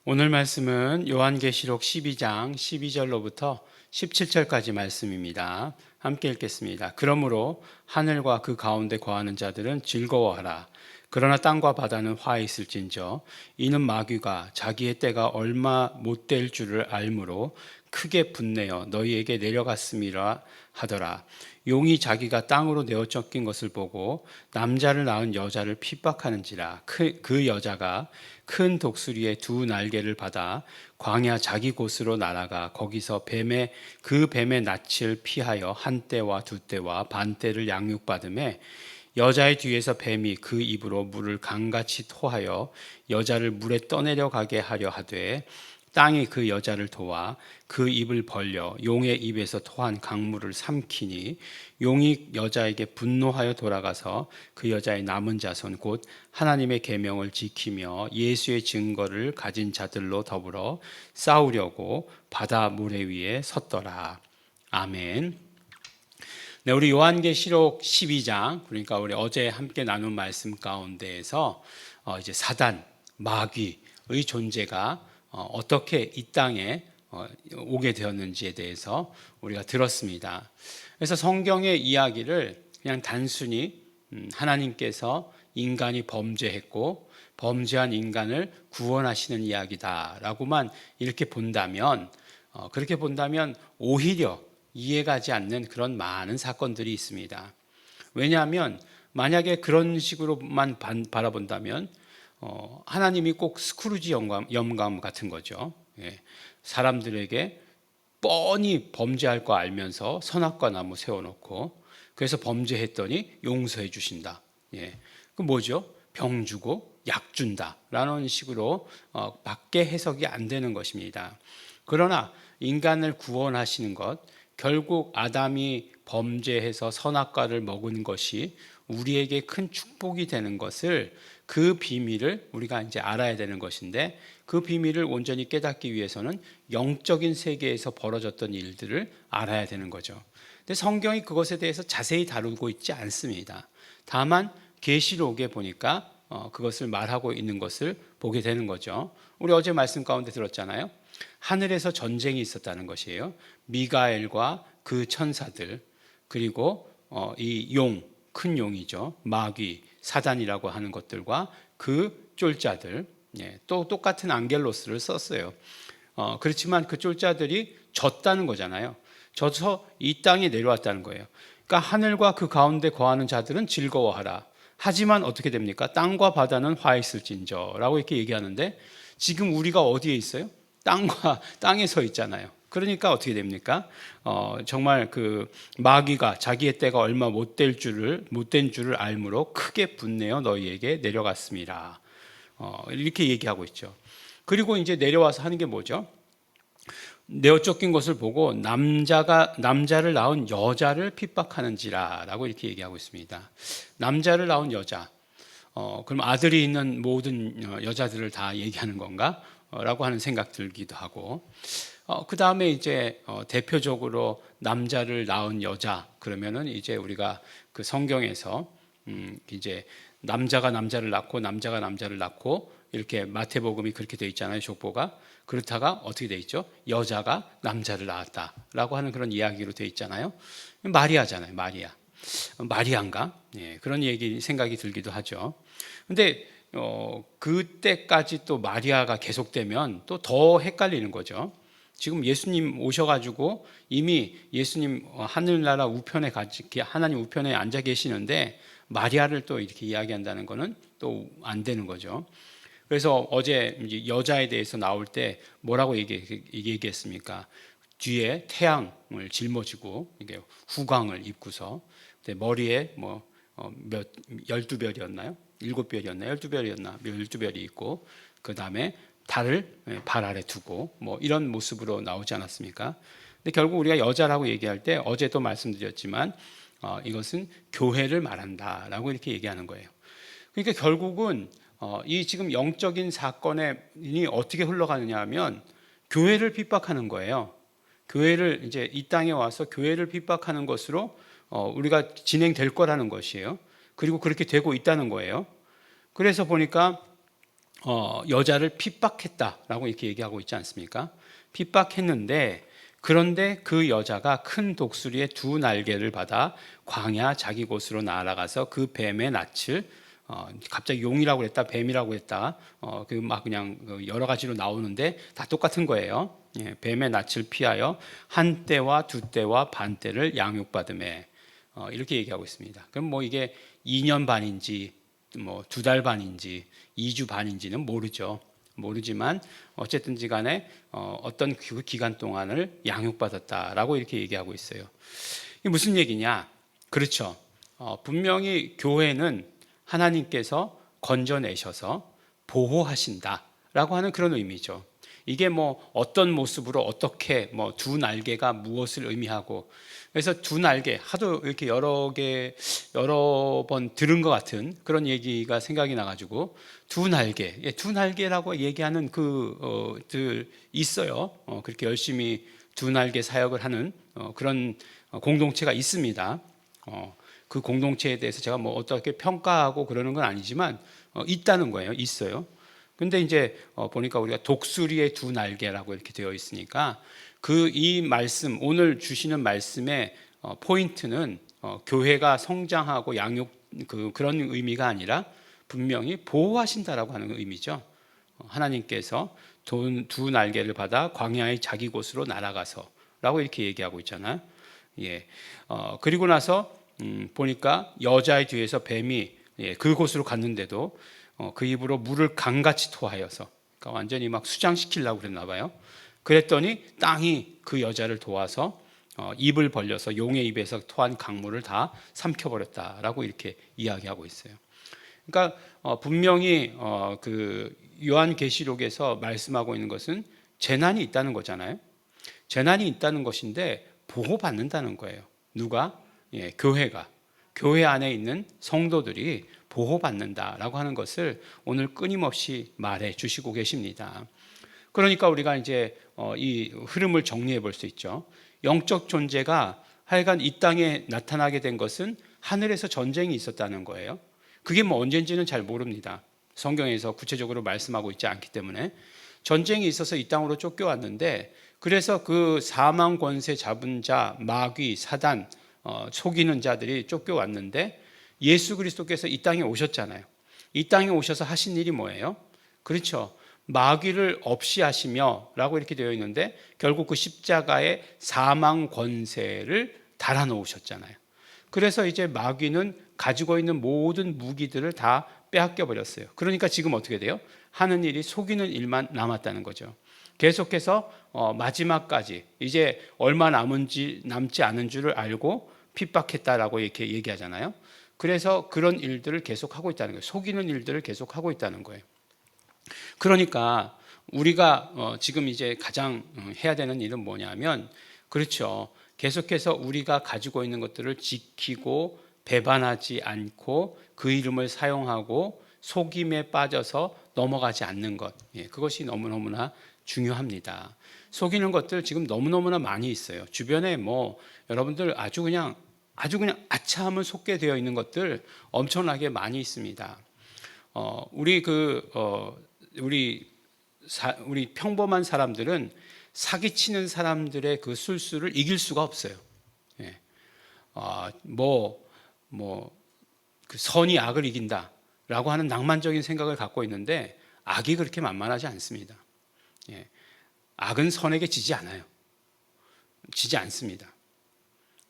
오늘 말씀은 요한계시록 12장 12절로부터 17절까지 말씀입니다. 함께 읽겠습니다. 그러므로 하늘과 그 가운데 거하는 자들은 즐거워하라. 그러나 땅과 바다는 화해 있을진저 이는 마귀가 자기의 때가 얼마 못 될 줄을 알므로 크게 분내어 너희에게 내려갔음이라 하더라. 용이 자기가 땅으로 내어 쫓긴 것을 보고 남자를 낳은 여자를 핍박하는지라. 그 여자가 큰 독수리의 두 날개를 받아 광야 자기 곳으로 날아가 거기서 뱀의 낯을 피하여 한 때와 두 때와 반 때를 양육받음에 여자의 뒤에서 뱀이 그 입으로 물을 강같이 토하여 여자를 물에 떠내려가게 하려 하되 땅이 그 여자를 도와 그 입을 벌려 용의 입에서 토한 강물을 삼키니 용이 여자에게 분노하여 돌아가서 그 여자의 남은 자손 곧 하나님의 계명을 지키며 예수의 증거를 가진 자들로 더불어 싸우려고 바다 모래 위에 섰더라. 아멘. 네, 우리 요한계시록 12장, 그러니까 우리 어제 함께 나눈 말씀 가운데에서 이제 사단, 마귀의 존재가 어떻게 이 땅에 오게 되었는지에 대해서 우리가 들었습니다. 그래서 성경의 이야기를 그냥 단순히 하나님께서 인간이 범죄했고 범죄한 인간을 구원하시는 이야기다라고만 이렇게 본다면, 그렇게 본다면 오히려 이해가지 않는 그런 많은 사건들이 있습니다. 왜냐하면 만약에 그런 식으로만 바라본다면 하나님이 꼭 스크루지 영감 같은 거죠. 예. 사람들에게 뻔히 범죄할 거 알면서 선악과 나무 세워놓고 그래서 범죄했더니 용서해 주신다. 예. 그 뭐죠? 병 주고 약 준다라는 식으로 밖에 해석이 안 되는 것입니다. 그러나 인간을 구원하시는 것, 결국 아담이 범죄해서 선악과를 먹은 것이 우리에게 큰 축복이 되는 것을, 그 비밀을 우리가 이제 알아야 되는 것인데, 그 비밀을 온전히 깨닫기 위해서는 영적인 세계에서 벌어졌던 일들을 알아야 되는 거죠. 근데 성경이 그것에 대해서 자세히 다루고 있지 않습니다. 다만 계시록에 보니까 그것을 말하고 있는 것을 보게 되는 거죠. 우리 어제 말씀 가운데 들었잖아요. 하늘에서 전쟁이 있었다는 것이에요. 미가엘과 그 천사들, 그리고 이 큰 용이죠. 마귀, 사단이라고 하는 것들과 그 쫄자들, 또 똑같은 안겔로스를 썼어요. 그렇지만 그 쫄자들이 졌다는 거잖아요. 져서 이 땅에 내려왔다는 거예요. 그러니까 하늘과 그 가운데 거하는 자들은 즐거워하라. 하지만 어떻게 됩니까? 땅과 바다는 화했을진저라고 이렇게 얘기하는데, 지금 우리가 어디에 있어요? 땅에 서 있잖아요. 그러니까 어떻게 됩니까? 정말 그 마귀가 자기의 때가 얼마 못된 줄을 알므로 크게 분내어 너희에게 내려갔습니다. 이렇게 얘기하고 있죠. 그리고 이제 내려와서 하는 게 뭐죠? 내어 쫓긴 것을 보고 남자를 낳은 여자를 핍박하는지라라고 이렇게 얘기하고 있습니다. 남자를 낳은 여자. 그럼 아들이 있는 모든 여자들을 다 얘기하는 건가? 라고 하는 생각 들기도 하고, 그 다음에 이제 대표적으로 남자를 낳은 여자, 그러면은 이제 우리가 그 성경에서 이제 남자가 남자를 낳고 이렇게 마태복음이 그렇게 돼 있잖아요. 족보가. 그렇다가 어떻게 돼 있죠? 여자가 남자를 낳았다라고 하는 그런 이야기로 돼 있잖아요. 마리아잖아요. 마리아인가? 예, 그런 생각이 들기도 하죠. 근데 그때까지 또 마리아가 계속되면 또 더 헷갈리는 거죠. 지금 예수님 오셔가지고 이미 예수님 하늘나라 우편에 하나님 우편에 앉아 계시는데 마리아를 또 이렇게 이야기한다는 것은 또 안 되는 거죠. 그래서 어제 이제 여자에 대해서 나올 때 뭐라고 얘기했습니까? 뒤에 태양을 짊어지고 이게 후광을 입고서 머리에 12별이었나요? 7별이었나? 12별이었나? 12별이 있고, 그 다음에 달을 발 아래 두고 이런 모습으로 나오지 않았습니까? 근데 결국 우리가 여자라고 얘기할 때 어제도 말씀드렸지만 이것은 교회를 말한다라고 이렇게 얘기하는 거예요. 그러니까 결국은 이 지금 영적인 사건이 어떻게 흘러가느냐 하면 교회를 핍박하는 거예요. 교회를 이제 이 땅에 와서 교회를 핍박하는 것으로 우리가 진행될 거라는 것이에요. 그리고 그렇게 되고 있다는 거예요. 그래서 보니까 여자를 핍박했다라고 이렇게 얘기하고 있지 않습니까? 핍박했는데 그런데 그 여자가 큰 독수리의 두 날개를 받아 광야 자기 곳으로 날아가서 그 뱀의 낯을 갑자기 용이라고 했다, 뱀이라고 했다, 그 막 그냥 여러 가지로 나오는데 다 똑같은 거예요. 예, 뱀의 낯을 피하여 한 때와 두 때와 반 때를 양육받음에 이렇게 얘기하고 있습니다. 그럼 뭐 이게 2년 반인지 뭐 2달 반인지 2주 반인지는 모르지만 어쨌든지 간에 어떤 그 기간 동안을 양육받았다라고 이렇게 얘기하고 있어요. 이게 무슨 얘기냐? 그렇죠. 분명히 교회는 하나님께서 건져내셔서 보호하신다라고 하는 그런 의미죠. 이게 뭐 어떤 모습으로 어떻게 뭐 두 날개가 무엇을 의미하고, 그래서 두 날개 하도 이렇게 여러 번 들은 것 같은 그런 얘기가 생각이 나가지고 두 날개라고 얘기하는 그들 있어요. 그렇게 열심히 두 날개 사역을 하는 그런 공동체가 있습니다. 그 공동체에 대해서 제가 뭐 어떻게 평가하고 그러는 건 아니지만 있다는 거예요. 있어요. 근데 이제 보니까 우리가 독수리의 두 날개라고 이렇게 되어 있으니까 이 말씀, 오늘 주시는 말씀의 포인트는 교회가 성장하고 양육 그런 의미가 아니라 분명히 보호하신다라고 하는 의미죠. 하나님께서 두 날개를 받아 광야의 자기 곳으로 날아가서라고 이렇게 얘기하고 있잖아요. 예. 그리고 나서 보니까 여자의 뒤에서 뱀이 그곳으로 갔는데도 그 입으로 물을 강같이 토하여서, 그러니까 완전히 막 수장시키려고 그랬나 봐요. 그랬더니 땅이 그 여자를 도와서 입을 벌려서 용의 입에서 토한 강물을 다 삼켜버렸다라고 이렇게 이야기하고 있어요. 그러니까 분명히 그 요한계시록에서 말씀하고 있는 것은 재난이 있다는 거잖아요. 재난이 있다는 것인데 보호받는다는 거예요. 누가? 교회가. 교회 안에 있는 성도들이 보호받는다라고 하는 것을 오늘 끊임없이 말해 주시고 계십니다. 그러니까 우리가 이제 이 흐름을 정리해 볼 수 있죠. 영적 존재가 하여간 이 땅에 나타나게 된 것은 하늘에서 전쟁이 있었다는 거예요. 그게 뭐 언젠지는 잘 모릅니다. 성경에서 구체적으로 말씀하고 있지 않기 때문에 전쟁이 있어서 이 땅으로 쫓겨왔는데, 그래서 그 사망 권세 잡은 자, 마귀, 사단, 속이는 자들이 쫓겨왔는데 예수 그리스도께서 이 땅에 오셨잖아요. 이 땅에 오셔서 하신 일이 뭐예요? 그렇죠. 마귀를 없이 하시며 라고 이렇게 되어 있는데 결국 그 십자가의 사망 권세를 달아놓으셨잖아요. 그래서 이제 마귀는 가지고 있는 모든 무기들을 다 빼앗겨 버렸어요. 그러니까 지금 어떻게 돼요? 하는 일이 속이는 일만 남았다는 거죠. 계속해서 마지막까지 이제 얼마 남지 않은 줄을 알고 핍박했다라고 이렇게 얘기하잖아요. 그래서 그런 일들을 계속하고 있다는 거예요. 속이는 일들을 계속하고 있다는 거예요. 그러니까 우리가 지금 이제 가장 해야 되는 일은 뭐냐면, 그렇죠. 계속해서 우리가 가지고 있는 것들을 지키고 배반하지 않고 그 이름을 사용하고 속임에 빠져서 넘어가지 않는 것. 그것이 너무너무나 중요합니다. 속이는 것들 지금 너무너무나 많이 있어요. 주변에 뭐 여러분들 아주 그냥 아차하면 속게 되어 있는 것들 엄청나게 많이 있습니다. 우리 평범한 사람들은 사기치는 사람들의 그 술수를 이길 수가 없어요. 그 선이 악을 이긴다라고 하는 낭만적인 생각을 갖고 있는데 악이 그렇게 만만하지 않습니다. 악은 선에게 지지 않아요. 지지 않습니다.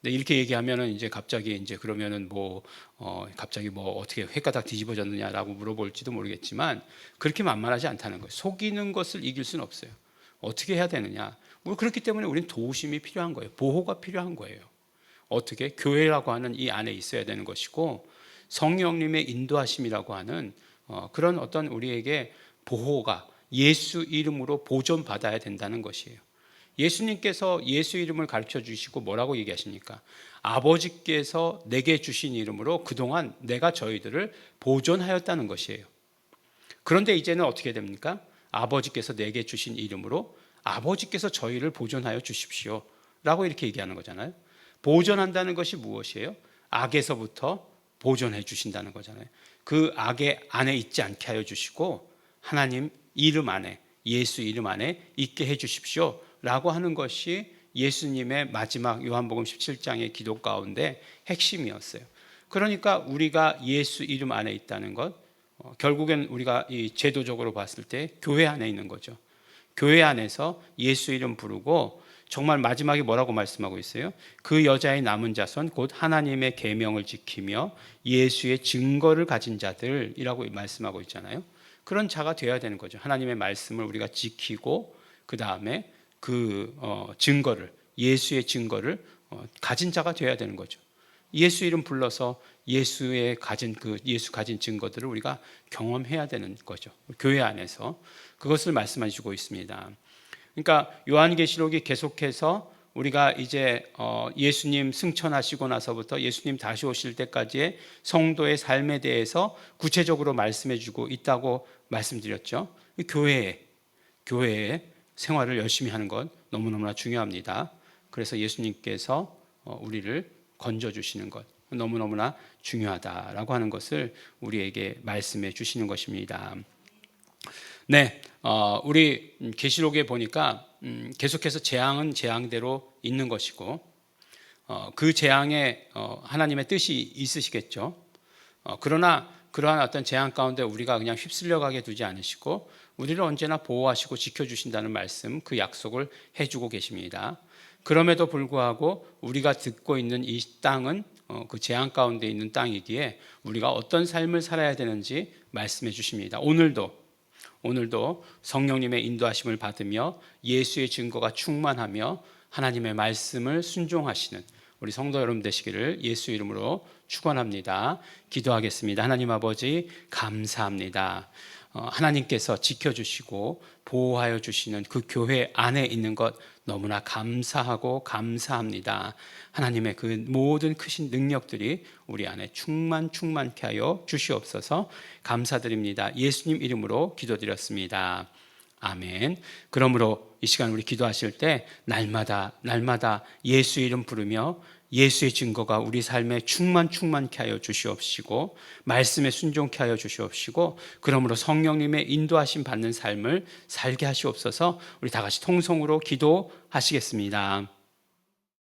근데 이렇게 얘기하면은 이제 갑자기 이제 그러면은 갑자기 어떻게 횟가닥 뒤집어졌느냐라고 물어볼지도 모르겠지만 그렇게 만만하지 않다는 거예요. 속이는 것을 이길 수는 없어요. 어떻게 해야 되느냐? 그렇기 때문에 우리는 도우심이 필요한 거예요. 보호가 필요한 거예요. 어떻게? 교회라고 하는 이 안에 있어야 되는 것이고 성령님의 인도하심이라고 하는 그런 어떤 우리에게 보호가 예수 이름으로 보존받아야 된다는 것이에요. 예수님께서 예수 이름을 가르쳐 주시고 뭐라고 얘기하십니까? 아버지께서 내게 주신 이름으로 그동안 내가 저희들을 보존하였다는 것이에요. 그런데 이제는 어떻게 됩니까? 아버지께서 내게 주신 이름으로 아버지께서 저희를 보존하여 주십시오 라고 이렇게 얘기하는 거잖아요. 보존한다는 것이 무엇이에요? 악에서부터 보존해 주신다는 거잖아요. 그 악의 안에 있지 않게 하여 주시고 하나님 이름 안에, 예수 이름 안에 있게 해 주십시오 라고 하는 것이 예수님의 마지막 요한복음 17장의 기도 가운데 핵심이었어요. 그러니까 우리가 예수 이름 안에 있다는 것, 결국엔 우리가 이 제도적으로 봤을 때 교회 안에 있는 거죠. 교회 안에서 예수 이름 부르고 정말 마지막에 뭐라고 말씀하고 있어요? 그 여자의 남은 자손 곧 하나님의 계명을 지키며 예수의 증거를 가진 자들이라고 말씀하고 있잖아요. 그런 자가 되어야 되는 거죠. 하나님의 말씀을 우리가 지키고 그 다음에 그 증거를, 예수의 증거를 가진 자가 되어야 되는 거죠. 예수 이름 불러서 예수 가진 증거들을 우리가 경험해야 되는 거죠. 교회 안에서 그것을 말씀하시고 있습니다. 그러니까 요한계시록이 계속해서 우리가 이제 예수님 승천하시고 나서부터 예수님 다시 오실 때까지의 성도의 삶에 대해서 구체적으로 말씀해 주고 있다고 말씀드렸죠. 교회의 생활을 열심히 하는 것 너무너무나 중요합니다. 그래서 예수님께서 우리를 건져주시는 것 너무너무나 중요하다라고 하는 것을 우리에게 말씀해 주시는 것입니다. 네, 우리 계시록에 보니까 계속해서 재앙은 재앙대로 있는 것이고 그 재앙에 하나님의 뜻이 있으시겠죠. 그러나 그러한 어떤 재앙 가운데 우리가 그냥 휩쓸려 가게 두지 않으시고 우리를 언제나 보호하시고 지켜주신다는 말씀, 그 약속을 해주고 계십니다. 그럼에도 불구하고 우리가 듣고 있는 이 땅은 그 재앙 가운데 있는 땅이기에 우리가 어떤 삶을 살아야 되는지 말씀해 주십니다. 오늘도 성령님의 인도하심을 받으며 예수의 증거가 충만하며 하나님의 말씀을 순종하시는 우리 성도 여러분 되시기를 예수 이름으로 축원합니다. 기도하겠습니다. 하나님 아버지 감사합니다. 하나님께서 지켜주시고 보호하여 주시는 그 교회 안에 있는 것 너무나 감사하고 감사합니다. 하나님의 그 모든 크신 능력들이 우리 안에 충만케 하여 주시옵소서. 감사드립니다. 예수님 이름으로 기도드렸습니다. 아멘. 그러므로 이 시간 우리 기도하실 때 날마다 예수 이름 부르며 예수의 증거가 우리 삶에 충만케 하여 주시옵시고 말씀에 순종케 하여 주시옵시고 그러므로 성령님의 인도하심 받는 삶을 살게 하시옵소서. 우리 다 같이 통성으로 기도하시겠습니다.